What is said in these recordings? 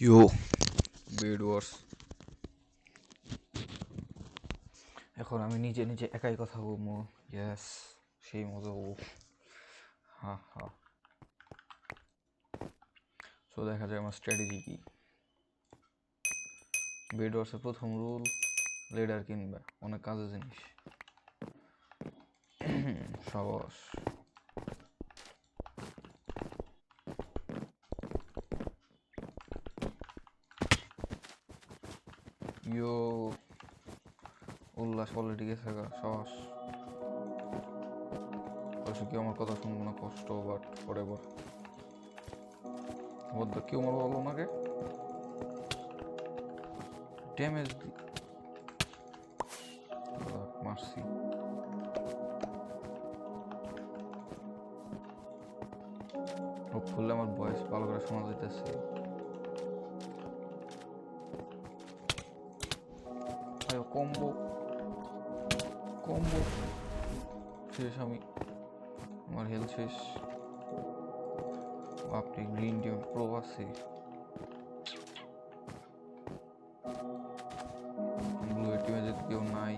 ইয়ো bed ওয়ার্স। এখন আমি নিজে নিজে একাই কথা বলবো। ইয়েস, সেই মজা হবো। হা হা। সো দেখা যায় আমার স্ট্র্যাটেজি কি। বেড ওয়ার্সের প্রথম রুল, লেডার কিনবে, অনেক কাজের জিনিস। সাবাস। ইয়ো উল্লাস অলরেডি গেছে গা, সাবাস। অবশ্য কেউ আমার কথা শুনবো না, কষ্ট, বাট ফরএভার। বদ্ধ কেউ আমার বলো নাকি ড্যামেজ মারছি। হোপফুলি আমার ভয়েস ভালো করে শোনা যাইতেছে। কম্বো কম্বো শেষ। আমার হেলথ শেষ। আপনি গ্রিন টিম প্রো আছে, ব্লু টিমে যদি কেউ নাই,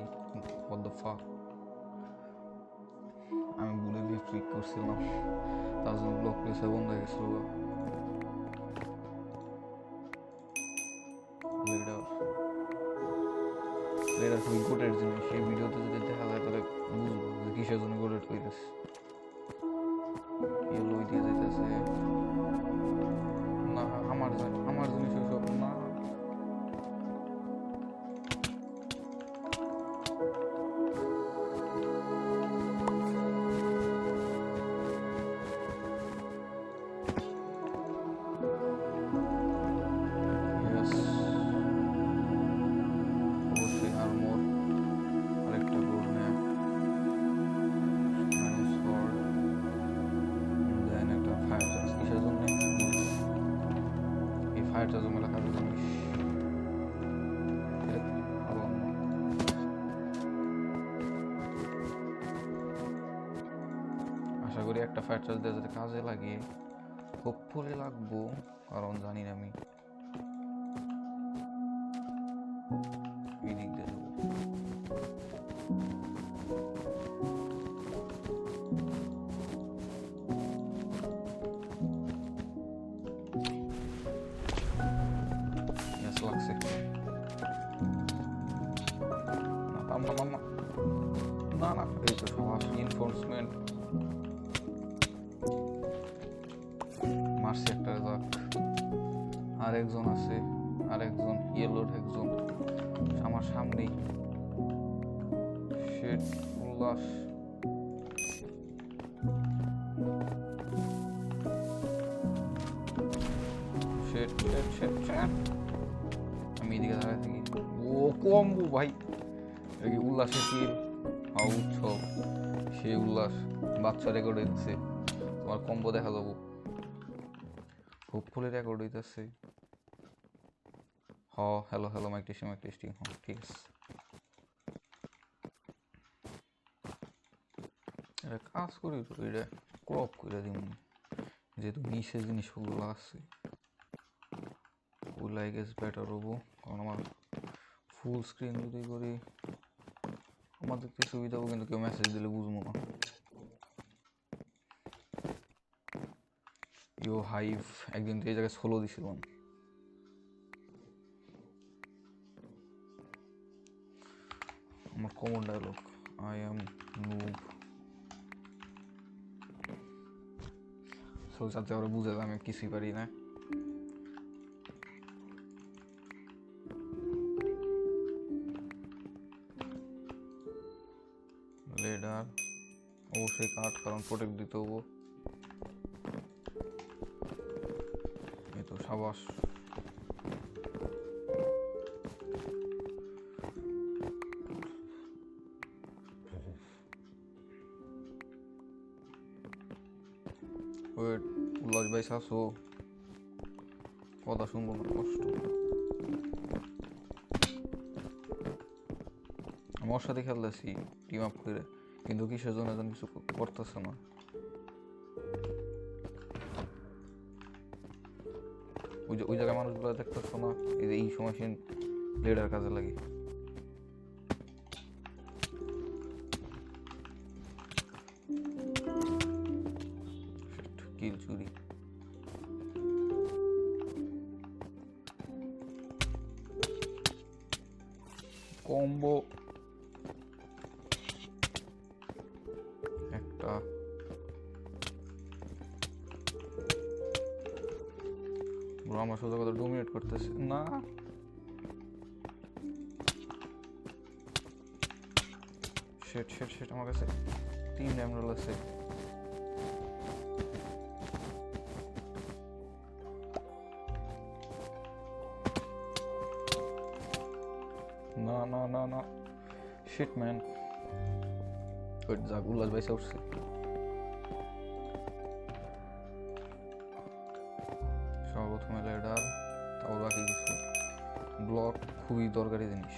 what the fuck। আমি ভুলে দিয়ে ক্লিক করছিলাম, তার জন্য ব্লক প্লেসে বন্ধ হয়ে গেছিল। লেডার খুবই গোটের জিনিস। সেই ভিডিওতে যদি দেখা যায় তাহলে বুঝবো যে কিসের জন্য গোটেট হইতেছে। ইয়েলো দিয়ে যাইতেছে না, আমার জিনিস ওইসব না। অবশ্যই আর্মোর, আরেকটা গোল্ড ম্যাপ, দেন একটা ফায়ার চার্জ। কিসের জন্য? এই ফায়ার চার্জ মেলা কাজের জিনিস। আশা করি একটা ফায়ার চার্জ দিয়ে যাতে কাজে লাগে, হোপফুলি লাগবো, কারণ জানি না আমি এই দিক দিয়ে যাবো। লাগছে না না, এই তো সমাজ ইনফোর্সমেন্ট মারছি একটা। যাক, আরেকজন আছে, আরেকজন ইয়েলোর একজন আমার সামনেই। শেট উল্লাস। শেট শেট শেট শেট। আমি এদিকে দাঁড়ায় থাকি। ও কম্বো ভাই, এটা কি উল্লাসের কিল? হাউ উৎসব, সেই উল্লাস। বাচ্চা রেকর্ড হইতেছে, তোমার কম্বো দেখা যাবো। হোপফুলি রেকর্ড হইতেছে। Hello hello, mic testing. ঠিক আছে, এটা কাজ করি তো, এটা ক্রপ করে দিন, যেহেতু নিচে জিনিসগুলো আছে। ওগুলো আই গেস বেটার হবো, কারণ আমার ফুল স্ক্রিন যদি করি আমার দেখতে সুবিধা হবো, কিন্তু কেউ মেসেজ দিলে বুঝবো না। ইউ হাইভ, একদিন তো এই জায়গায় সোলো দিছিলাম। আমার common dialogue, I am noob. So যাতে ওরা বুঝে আমি কিছুই পারি না। লেডার অবশ্যই কাট, কারণ প্রোটেক্ট দিতে হবো। এই তো সাবাস। ওয়েট, উল্লাস ভাই শাসো, কথা শুনবো না, কষ্ট। আমার সাথে খেলতেছি টিম আপ করে, কিন্তু কিসের জন্য যেন কিছু করতেছে না। ওই জায়গায় মানুষগুলো দেখতেছো না, এই যে এই সময় লেডার কাজে লাগে। কিল চুরি, কম্বো একটা, আমার সোজা কথা ডোমিনেট করতেছে না। শেট শেট শেট, আমার কাছে 3 এমরাল্ড আছে। না না না না, শিট ম্যান। ওই যাক, উল্লাস বাইসে উঠছে। সর্বপ্রথমে লেডার, তারপর বাকি কিছু ব্লক, খুবই দরকারি জিনিস।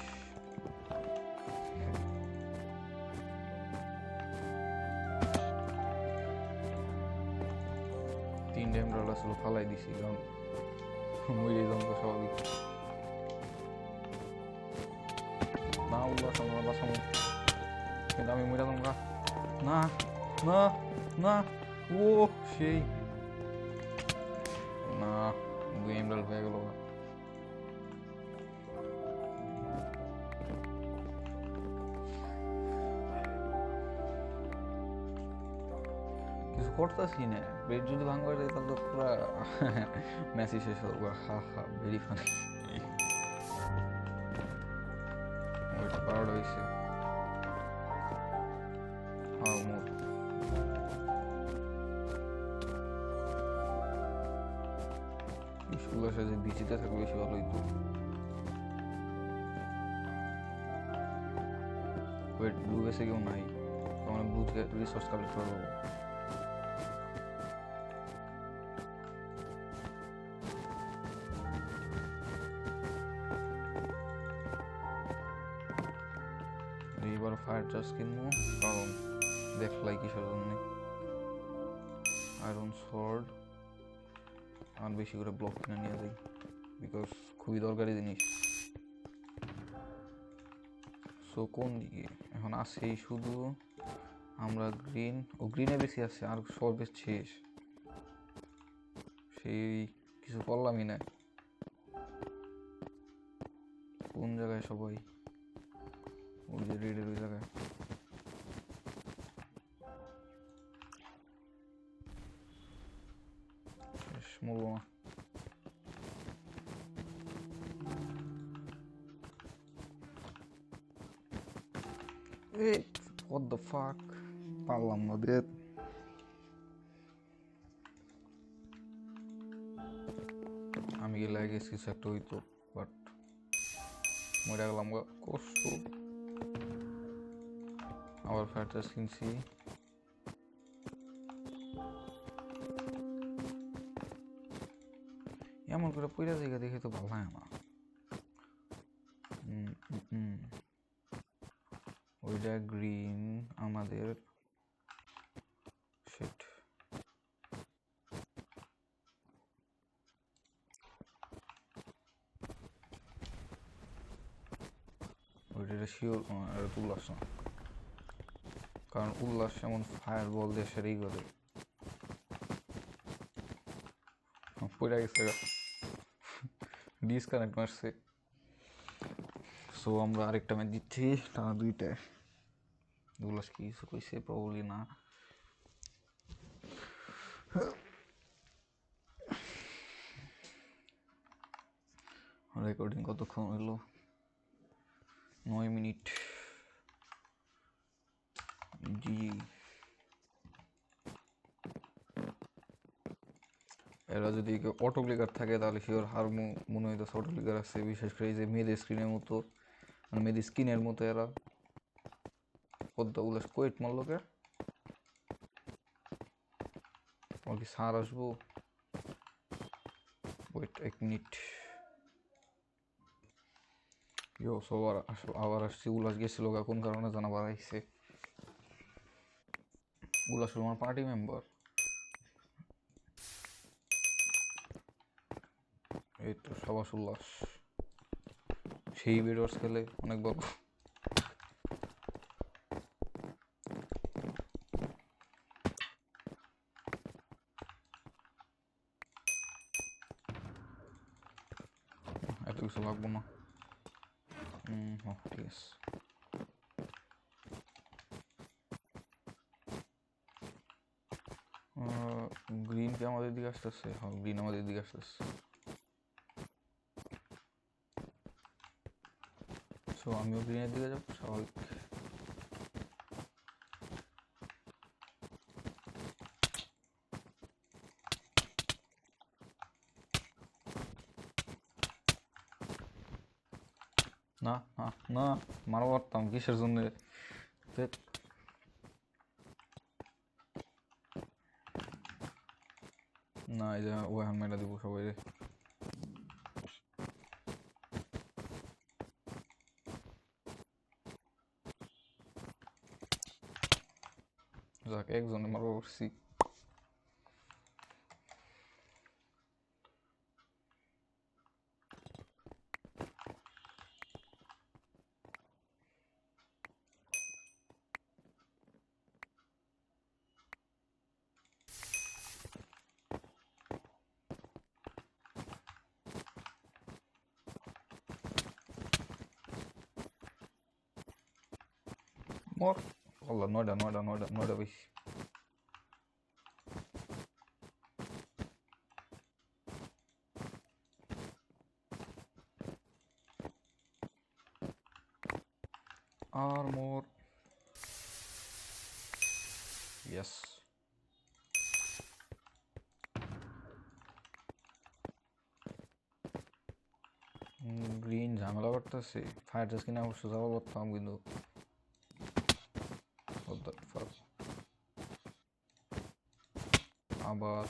তিন এমরাল্ড আসলে ফালাই দিছি, কারণ মরে যাবো তো স্বাভাবিক। না উল্লাস, আমরা বাঁচাবো, কিন্তু আমি মরে যাবো। না না না, ও সেই না, 2 এমরাল্ড হয়ে গেল। কিছু করতেছি না, বেড যদি ভাঙ করে দেয় তাহলে তো পুরা ম্যাচই শেষ হবে। হা হা, ভেরি ফানি। ওইটা 12টা হয়েছে। হ্যাঁ মোট স্কুলের সাথে বিচিতে থাকলে বেশি ভালো হইতো। ওয়েট, ব্লু বেসে কেউ নাই, তখন ব্লু থেকে রিসোর্স কালেক্ট করবো। এইবার ফায়ার চার্জ কিনবো, কারণ দেখলাই কিসের জন্য। আয়রন সর্ড আর বেশি করে ব্লক কিনে নিয়ে যাই, বিকজ খুবই দরকারি জিনিস। সো কোন দিকে এখন আসেই শুধু আমরা গ্রিন, ও গ্রিনে বেশি আছে, আর সব বেশ শেষ, সেই কিছু করলামই না। কোন জায়গায় সবাই? ওই যে রেডের ওই জায়গায়। শেষ, মরবো না। What the fuck? পারলাম না রে। আমি গেলে আগে কিছু একটা হইতো, বাট মরে গেলাম। কষ্ট। আবার ফায়ার চার্জ কিনছি। এমন করে পয়লা জায়গা দেখে তো ভালো হয় না। ওইটা গ্রিন আমাদের। শিট, ওইটা শিওর উল্লাস না, কারণ উল্লাস এমন ফায়ার বল দিয়ে সেরেই করে পড়ে গেছে, ডিসকানেক্ট মারছে। সো আমরা আরেকটা ম্যাচ দিচ্ছি, টানা 2টায়। উল্লাস কি কিছু কইছে? প্রবাবলি না। রেকর্ডিং কতক্ষণ হইলো? 9 মিনিট। জি, এরা যদি অটো ক্লিকার থাকে তাহলে শিওর হারমো মনে হইতেছে। অটো ক্লিকার আছে, বিশেষ করে এই যে মেয়েদের স্ক্রিনের মতো, মানে মেয়েদের স্কিনের মতো। এরা পদ্মা উল্লাস কোয়েট মারলোকে, আমার কি সার আসবো? Wait 1 minute. ইয়ো, সবার আবার আসছি। উল্লাস গেছিল কোন কারণে জানা বাড়াইছে। উল্লাস আমার পার্টি মেম্বার। এই তো সাবাস উল্লাস, সেই বেডওয়ার্স খেলে অনেক বড়। এত কিছু লাগবো না। ঠিক আছে। গ্রিন কি আমাদের দিকে আসতেছে? হ্যাঁ, গ্রিন আমাদের দিকে আসতেছে। সো আমিও গ্রিনের দিকে যাবো, স্বাভাবিক। না না না, মারো পারতাম, কিসের জন্য? না, এই যে ও এখন মেরা দিব সবাই রে। যাক, একজনে মারবো করছি। মর। আল্লাহ, 9টা 9টা 9টা 9টা বেশি। আর মোর। ইয়েস। গ্রিন ঝামেলা করতেছে, ফায়ার জাস্ট কিনে অবশ্য যাওয়া করতাম, কিন্তু আবার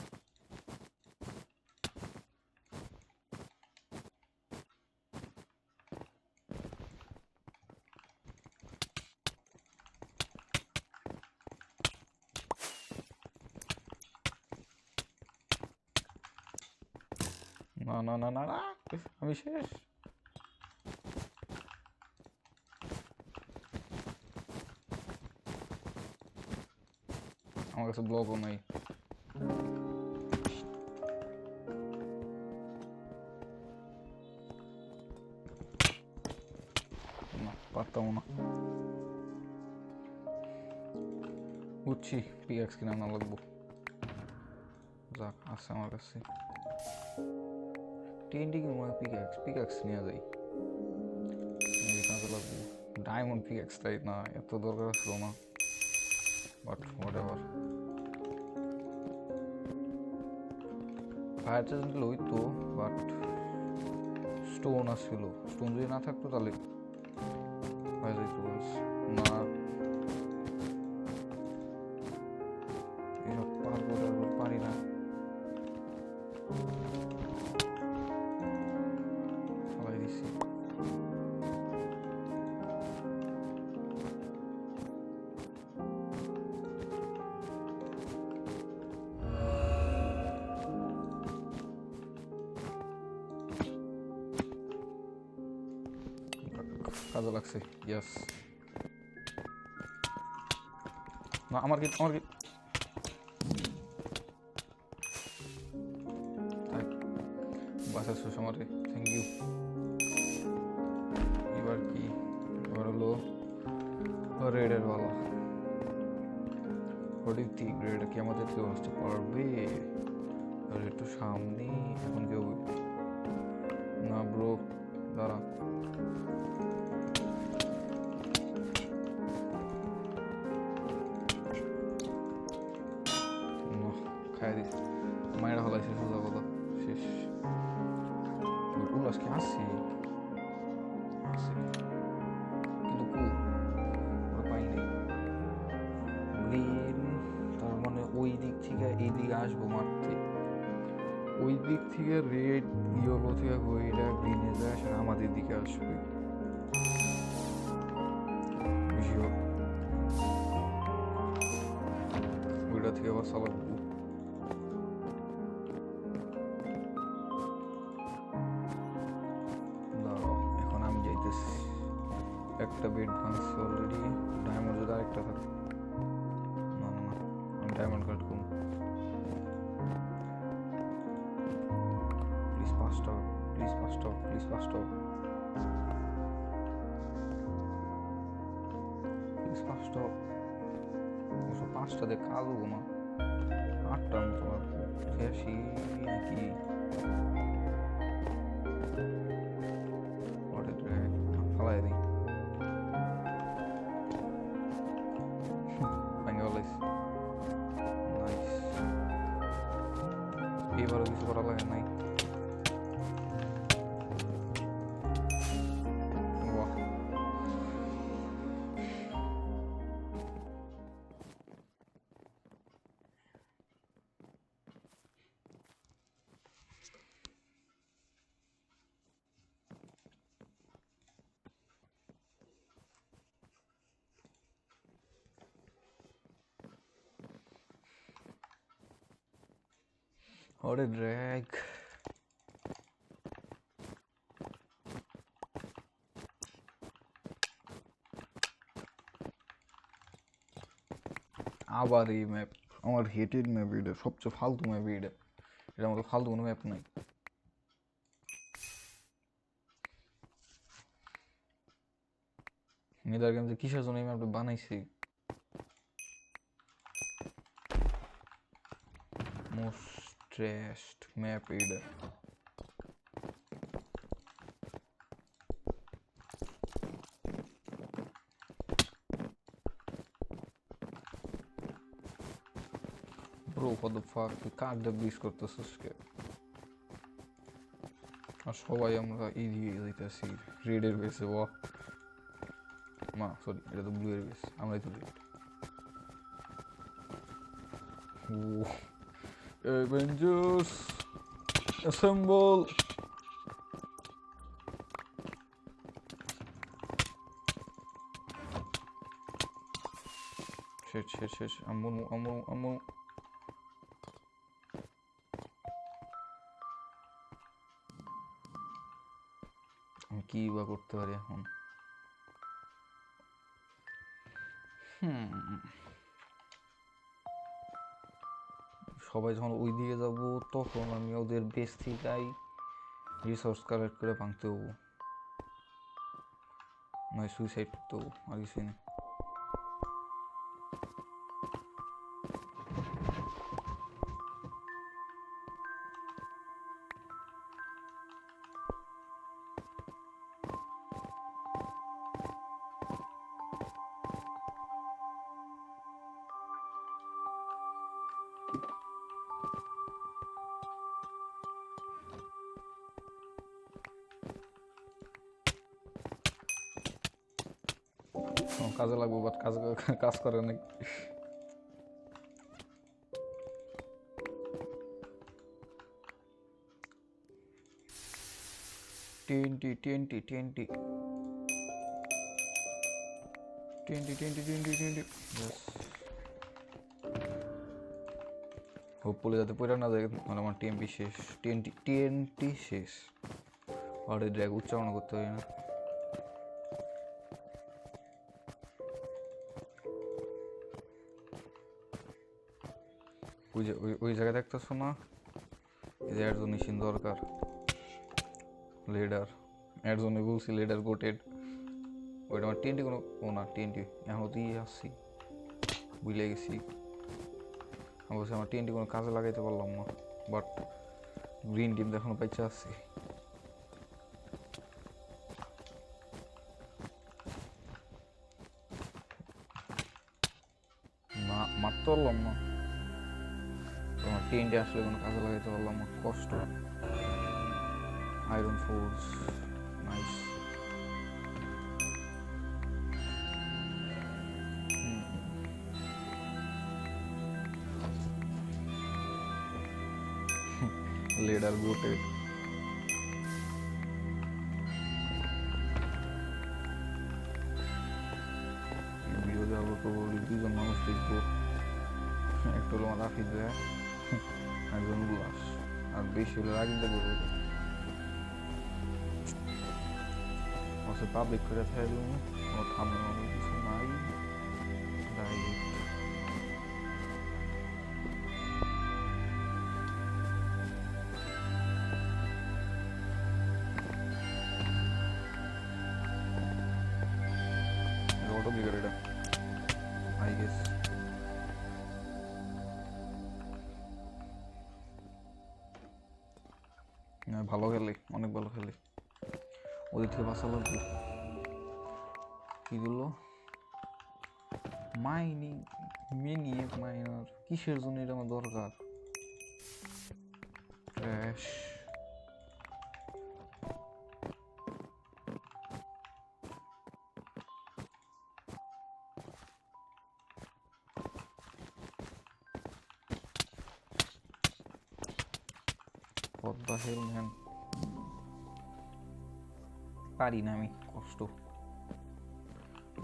না না না না না, আমি শেষ। আমার কাছে ব্লকও নাই। না, পারতাম না। বুঝছি, পিএক্স কিনা না লাগবো। যাক, আছে আমার কাছে টিএনটি, কিনে পিক্যাক্স নিয়ে যাই, কাজে লাগবো। ডায়মন্ড পিক্যাক্স তাই না, এত দরকার ছিল না, but what ever. Fire charge নিলে হইতো, বাট স্টোন আসছিল, স্টোন যদি না থাকতো তাহলে হয়ে যেত। না, এইসব পারবো পারি না। ফালাই দিছি। কাজে লাগছে, ইয়েস। না, আমার কি বাসার সুষমারে থ্যাংক ইউ। এবার কি? এবার হলো রেডের বেলা। প্রদীপ্তি রেড কি আমাদের কেউ আসতে পারবে? আর একটু সামনে এখন কেউ না ব্রো, দাঁড়া। খাই দিস, মায়েরা হলাইছে সোজা কথা, শেষ। উল্লাস কি আসছি কিন্তু পাই নাই। গ্রিন, তার মানে ওই দিক থেকে এই দিকে আসবো মারতে, ওই দিক থেকে রেড ইয়েলো থেকে ওইটা গ্রিনে যায়, আসলে আমাদের দিকে আসবে। ওইটা থেকে আবার চালাবো। একটা বেড ভাঙছে অলরেডি। ডায়মন্ড যদি আরেকটা থাকে, না না না, আমি ডায়মন্ড কাট করুন। প্লিজ পাঁচটা, প্লিজ পাঁচটা, প্লিজ পাঁচটা, প্লিজ পাঁচটা। অবশ্য পাঁচটা দিয়ে কাজ হবো না, আটটার মতো লাগবে। বেশি নাকি ফালাই দিই, ভেঙে ফেলাইছি। নাইস, এবারও কিছু করা লাগে নাই। বাহ, what a drag. আবার এই ম্যাপ, আমার হেটেড ম্যাপ এটা, সবচেয়ে ফালতু ম্যাপ এটা। এটার মতো ফালতু কোনো ম্যাপ নাই। নেদার গেমসে কিসের জন্য এই ম্যাপটা বানাইছি? মোস্ট স্ট্রেসড ম্যাপ এটা। Bro, what the fuck, তুই কার দিয়ে ব্লিজ করতেছিস কে? আর সবাই আমরা এদিকে যাইতেছি রেডের বেসে। ও মা, সরি, এটা তো ব্লু এর বেস, আমরাই তো রেড। ও অ্যাভেঞ্জার্স অ্যাসেম্বল। শেষ শেষ শেষ, আম্মু আম্মু আম্মু। আমি কি বা করতে পারি এখন? সবাই যখন ওই দিকে যাবো তখন আমি ওদের বেস থেকেই রিসোর্স কালেক্ট করে ভাঙতে হবো, নয় সুইসাইড করতে হবো, আর কিছুই না। কাজে লাগবো, বাট কাজ করে অনেক। TNT TNT TNT TNT TNT TNT TNT, hopefully যাতে পড়ে না যায়, মানে আমার টিএমপি শেষ। টিএনটি টিএনটি শেষ। আর ড্র্যাগ উচ্চারণ করতে হয় না। ওই যে ওই জায়গায় দেখতেছো না, এই যে এর জন্য মেশিন দরকার, লেডার। এর জন্য বলছি লেডার গোটেড। ওইটা আমার টিএনটি কোনো, ও না টিএনটি এখন দিয়ে আসছি, বুঝলে গেছি। অবশ্যই আমার টিএনটি কোনো কাজে লাগাইতে পারলাম না, বাট গ্রিন টিম এখনো পাইছে আসছি। না মারতে পারলাম না, তোমার টিএনটি আসলে কোনো কাজে লাগাইতে পারলাম না, কষ্ট। Iron force, nice. লেডার গোটেড। ভিডিও দেওয়ার প্রবাবলি দুজন মানুষ দেখবো, একটা হলো আমার রাফিদ ভাইয়া, একজন উল্লাস, আর বেশি হলে রাগিন দেখবো। পাবলিক করে থাকলো কোনো থামে কিছু নাই, ডাইরেক্ট অটো কি করে এটা আই গেস। ভালো খেলে, অনেক ভালো খেলে, ওদের থেকে বাঁচা লাগবে। কি দিল? মাইনিং মিনিয়েক মাইনার, কিসের জন্য এটা আমার দরকার? Crash. What the hell, man? পারি না আমি, কষ্ট।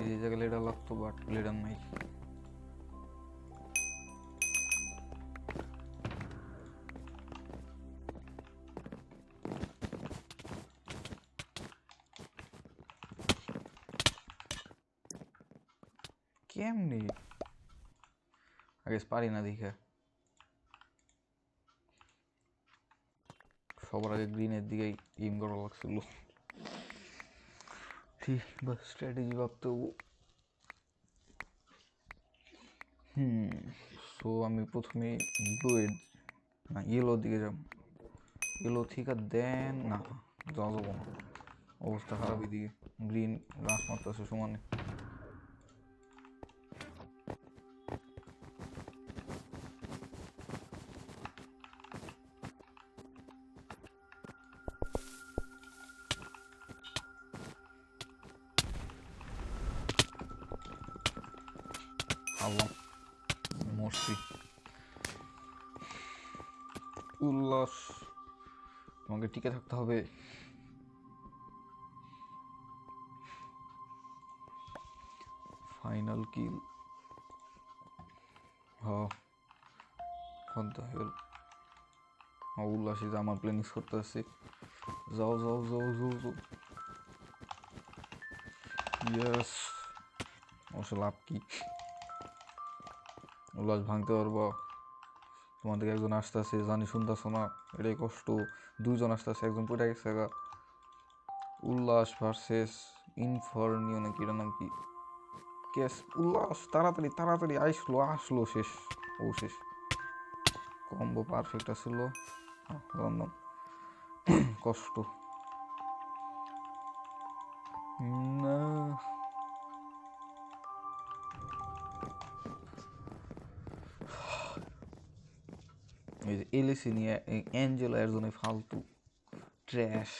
এই জায়গায় লেডার লাগতো, বাট লেডার নাই। কেমনি আগে পারি না দেখে। সবার আগে গ্রিনের দিকেই এম করা লাগছিল। ঠিক বা স্ট্র্যাটেজি ভাবতে হবো। সো আমি প্রথমে ব্লু না ইয়েলোর দিকে যাব। ইয়েলো ঠিক আছে, দেন না যাওয়া যাবো না, অবস্থা খারাপ। এদিকে গ্রিন রাশ মারতেছে সমানে। আল্লাহ মরছি। উল্লাস, তোমাকে টিকে থাকতে হবে। ফাইনাল কিল। হ্যাঁ উল্লাসে যে আমার প্ল্যানিং করতে আসছে। যাও যাও যাও যাও যাও। ইয়েস, অবশ্য লাভ কি, উল্লাস ভাঙতে পারবো। তোমাদের একজন আসতে আসে, জানি শুনতেছো না, এটাই কষ্ট। দুইজন আসতে আসে, একজন পড়ে গেছে। উল্লাস ভার্সেস ইনফার্নিও নাকি এটা নাম কি, কেস। উল্লাস তাড়াতাড়ি তাড়াতাড়ি আসলো আসলো, শেষ। ও শেষ, কম্বো পারফেক্ট আসছিল। রandom কষ্ট না। এই যে এলিসি নিয়ে অ্যাঞ্জেলো এর জন্য ফালতু ট্র্যাশ।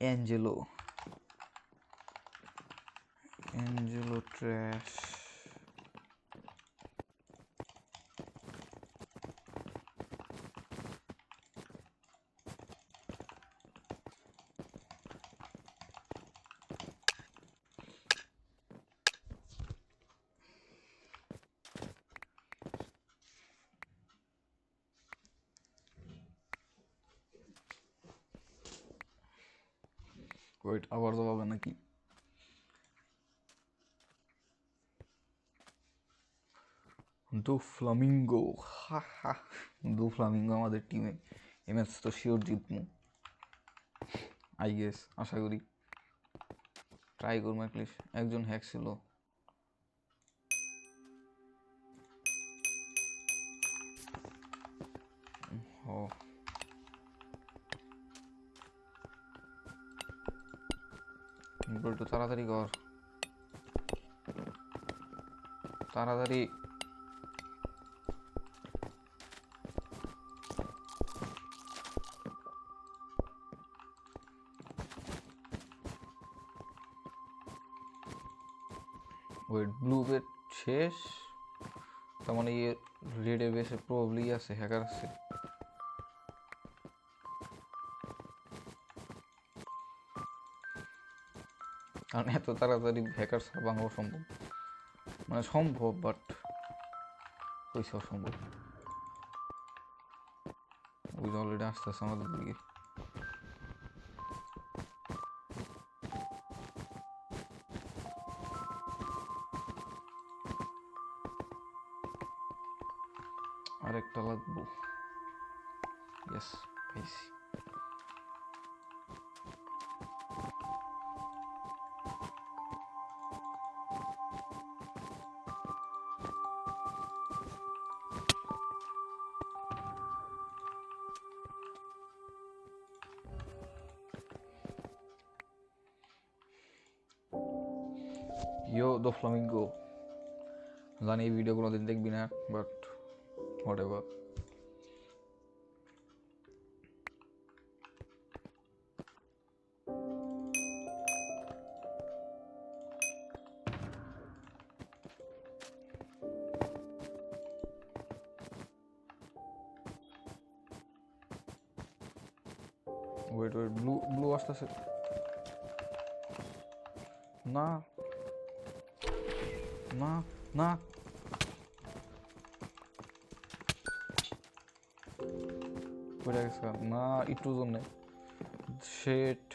Angelo trash. ওয়েট, আবার যাবে নাকি? দু ফ্লামিঙ্গো, হা হা। দু ফ্লামিঙ্গো আমাদের টিমে। এই ম্যাচ তো শিওর জিতবো আই গেস, আশা করি। ট্রাই করবো অ্যাটলিস্ট। একজন হ্যাক ছিল। একটু তাড়াতাড়ি কর, তাড়াতাড়ি। ওয়েট, ব্লু বেট শেষ, তার মানে ইয়ে রেডে বেসে প্রবলি আছে, হ্যাকার আছে। কারণ এত তাড়াতাড়ি হ্যাকার ছাড়া ভাঙা অসম্ভব, মানে সম্ভব বাট হয়েছে অসম্ভব। ওই যে অলরেডি আসতে আসছে আমাদের দিকে। আরেকটা লাগবো। ইয়েস, পাইছি। Yo the flamingo. জানি এই ভিডিও কোনোদিন দেখবি না, but whatever. Wait wait, blue blue আসতেছে না না না, পড়ে গেছে না একটু জন্যে। শেট,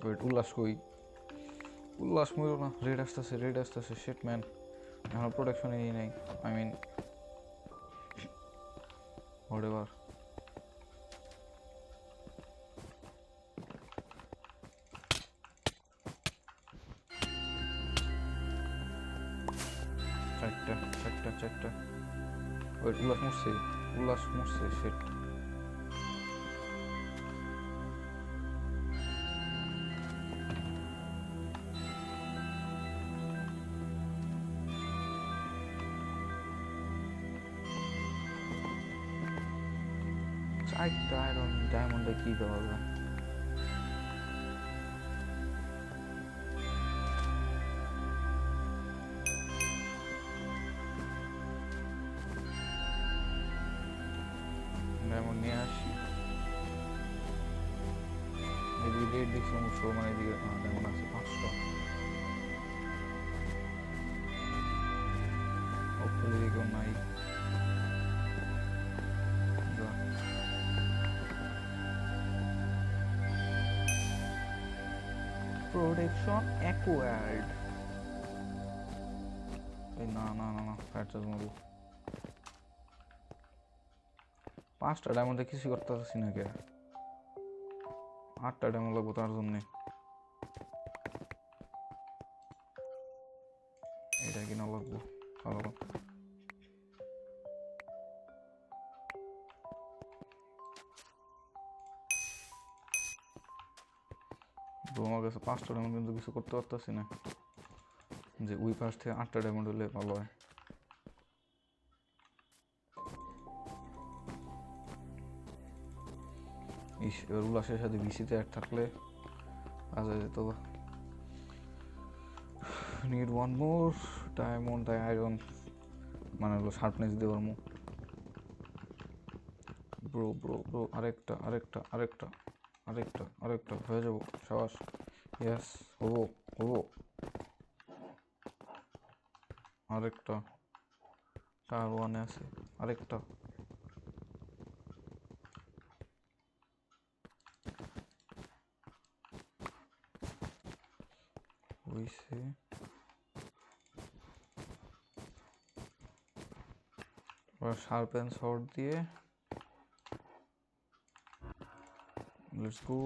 ওয়েট উল্লাস কই? উল্লাস মরো না, রেড আসতেছে, রেড আসতেছে। শেট ম্যান, এখন প্রোটেকশন এই নাই। I mean whatever. চারটা চারটা চারটা। ওয়েট, উল্লাস মরছে, উল্লাস মরছে। শেট, চারটা আয়রন ডায়মন্ডে কি দেওয়া যায়? ডায়মন্ড নিয়ে আসি। এদিকে রেড দেখছিলাম উৎস, মানে এদিকে ডায়মন্ড আছে 5টা। হপফুলি এদিকেও নাই। Protection acquired. এই না না না না, ফায়ার চার্জ মারবো। 5টা ডায়মন্ডে কিছু করতে পারছি না কে? 8টা ডায়মন্ড লাগবো তার জন্যে। এটা কিনা লাগবো ভালো। আমার কাছে 5টা ডায়মন্ড কিন্তু কিছু করতে পারতেছি না, যে ওই পাশ থেকে 8টা ডায়মন্ড হলে ভালো হয়। উল্লাসের সাথে বিসিতে অ্যাড থাকলে কাজে যেত। Need one more diamond, iron, মানে হলো শার্পনেস দিতে পারবো। ব্রো ব্রো ব্রো, আরেকটা আরেকটা আরেকটা আরেকটা আরেকটা হয়ে যাবো। সাবাস, ইয়াস, হবো হবো। আরেকটা টার ওয়ানে আছে, আরেকটা। হইছে। শার্পেন শর্ট দিয়ে লেটস গো।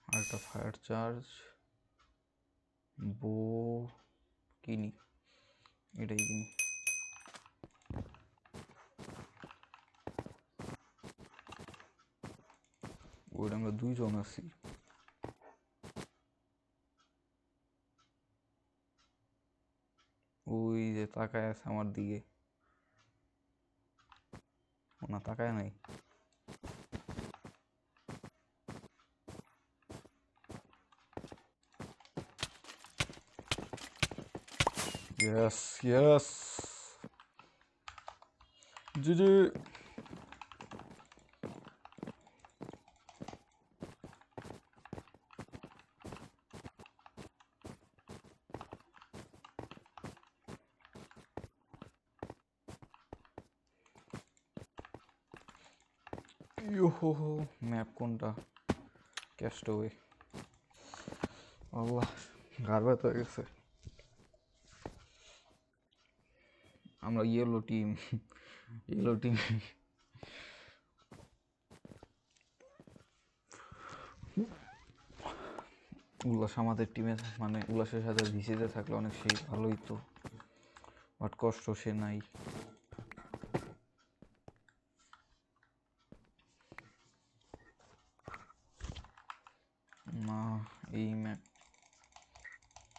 আরেকটা ফায়ার চার্জ, বো কিনি, এটাই কিনি। ওইটা আমরা 2জন আছি। ওই যে তাকায় আছে আমার দিকে, না তাকায় নাই। ইয়েস ইয়েস, জিজি। ইয়োহো, ম্যাপ কোনটা? ক্যাস্টওয়ে। আল্লাহ, ঘাড় ব্যথা হয়ে গেছে। আমরা ইয়েলো টিম, ইয়েলো টিম। উল্লাস আমাদের টিমে, মানে উল্লাসের সাথে ভিসিতে থাকলে অনেক সেই ভালোই তো, বাট কষ্ট সে নাই। না, এই ম্যাপ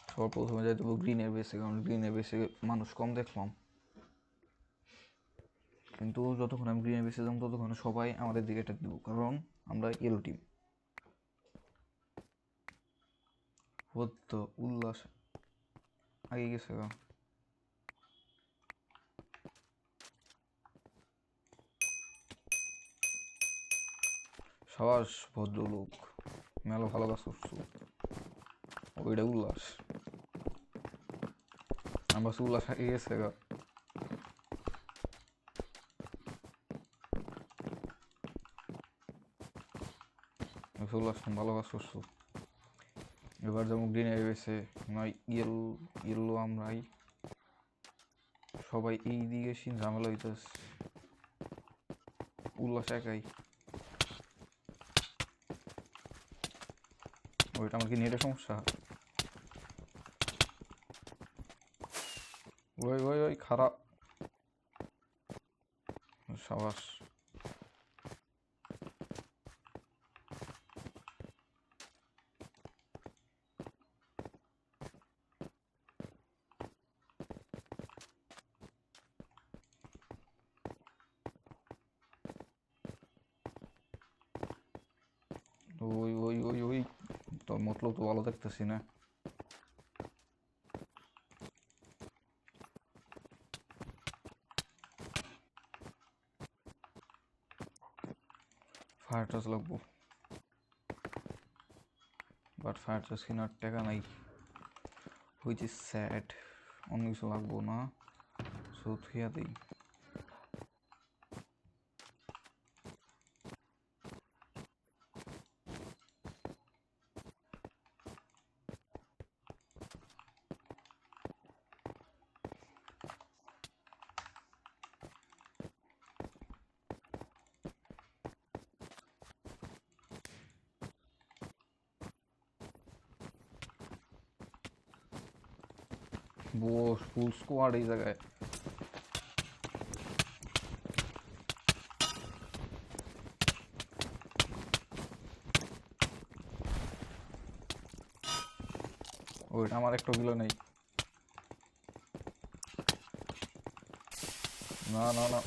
সবার প্রথমে যাই দেবো গ্রিনের বেসে, কারণ গ্রিনের বেসে মানুষ কম দেখলাম। কিন্তু যতক্ষণ আমি গ্রিনের বেসে যাবো ততক্ষণ সবাই আমাদের দিকে অ্যাটাক দেবো, কারণ আমরা ইয়েলো টিম। তো উল্লাস আগে গেছে গা। সাবাস ভদ্রলোক, মেলা ভালো কাজ করছো। ওইটা উল্লাস, আমরা উল্লাস আগে গেছে গা। উল্লাস ভালো কাজ করছো। এবার যেমন গ্রিন এসে নয় ইয়েলো আমরাই সবাই এই দিকে ঝামেলা হইতেছে। উল্লাস একাই। ওইটা আমার কি নেটের সমস্যা? ওই ওই ওই খারাপ। সাবাস। ওই ওই ওই ওই তোর মতলব তো ভালো দেখতেছি না। ফায়ার টর্চ লাগবো, বাট ফায়ার টর্চ কেনার টাকা নাই, হুইচ ইজ স্যাড। অন্য কিছু লাগবো না, সো থুইয়া দিই। বস ফুল স্কোয়াড এই জায়গায়। ওইটা আমার একটা গিলো নেই। না না না,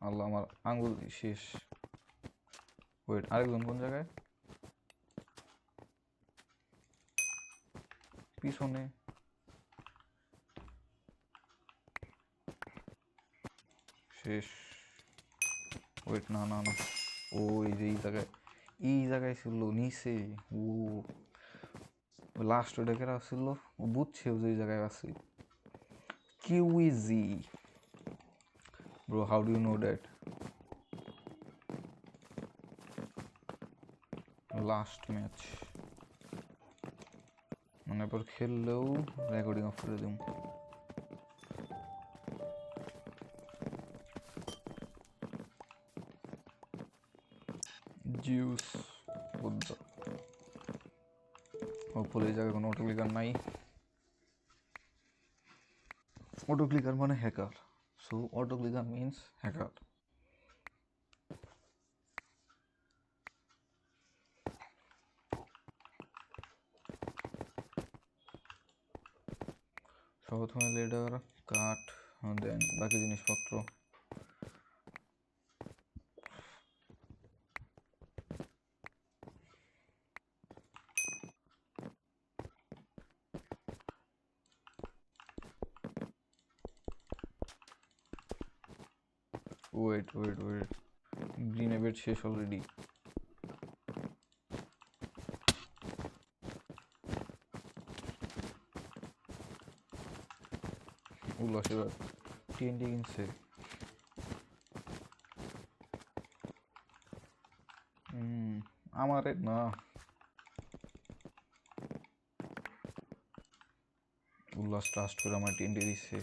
আল্লাহ আমার আঙ্গুল শেষ। ওয়েট, আরেকজন কোন জায়গায়? পিছনে। শেষ। ওয়েট, না না না, ওই যে এই জায়গায় ছিল নিচে। ও লাস্ট ওইটা কেরা ছিল, ও বুঝছে যে এই জায়গায় আছে। কিউইজি bro, how do you know that? Last match মানে পর খেললেও রেকর্ডিং অফ করে দিম। জিউস বুদ্ধ। হোপফুলি এই জায়গায় কোনো অটো ক্লিকার নাই। অটো ক্লিকার মানে hacker, so auto clicker means hacker. প্রথমে লেডার কাঠ, দেন বাকি জিনিসপত্র। ওয়েট ওয়েট ওয়েট, গ্রিন এবেট শেষ অলরেডি। উল্লাস এবার টিএনটি কিনছে। আমারে না উল্লাস ট্রাস্ট করে আমার টিএনটি দিচ্ছে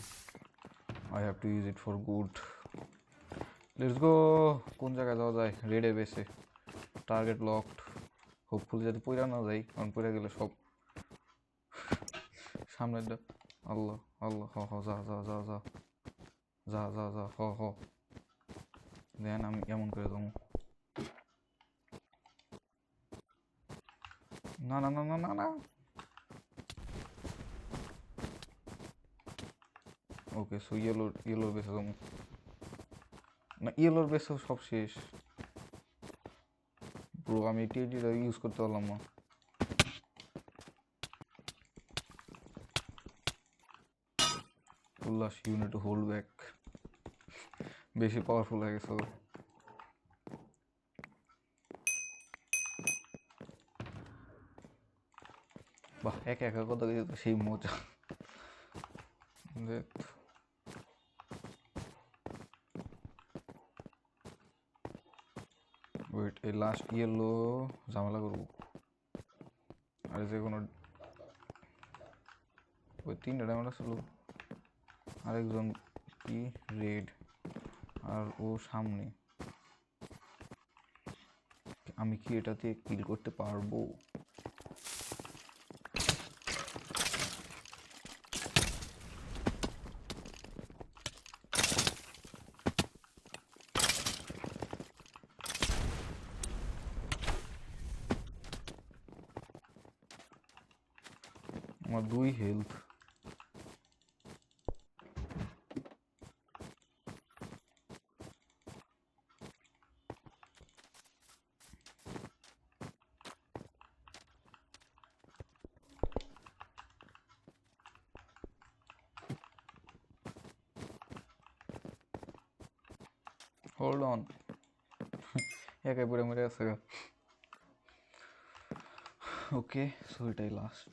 I have to use it for good let's go কোন জায়গায় যাওয়া যায় রেডে বেসে টার্গেট লকড হোপফুলি যাতে পইরা না যাই কারণ পইরা গেলে সব সামনের আল্লাহ আল্লাহ হ হ যা যা যা যা যা যা যা হ হ দেন আমি এমন করে যাবো না না না না না না ওকে সো ইয়েলোর বেসে যাবো না ইয়েলোর বেসেও সব শেষ ব্রো আমি টিএনটিটা ইউজ করতে পারলাম না Ullas you need to hold back বেশি পাওয়ারফুল হয়ে গেছে বাহ একা একা কথা কিছু তো সেই মজা ওয়েট এই লাস্ট ইয়েলো ঝামেলা করবো আর যে কোনো ওই তিনটা ডায়মন্ড আসলো আরেকজন কি রেড আর ও সামনে আমি কি এটাতে কিল করতে পারবো আমার 2 হেলথ হোল্ড অন একাই পড়ে মরে আছে ওকে সো এটাই লাস্ট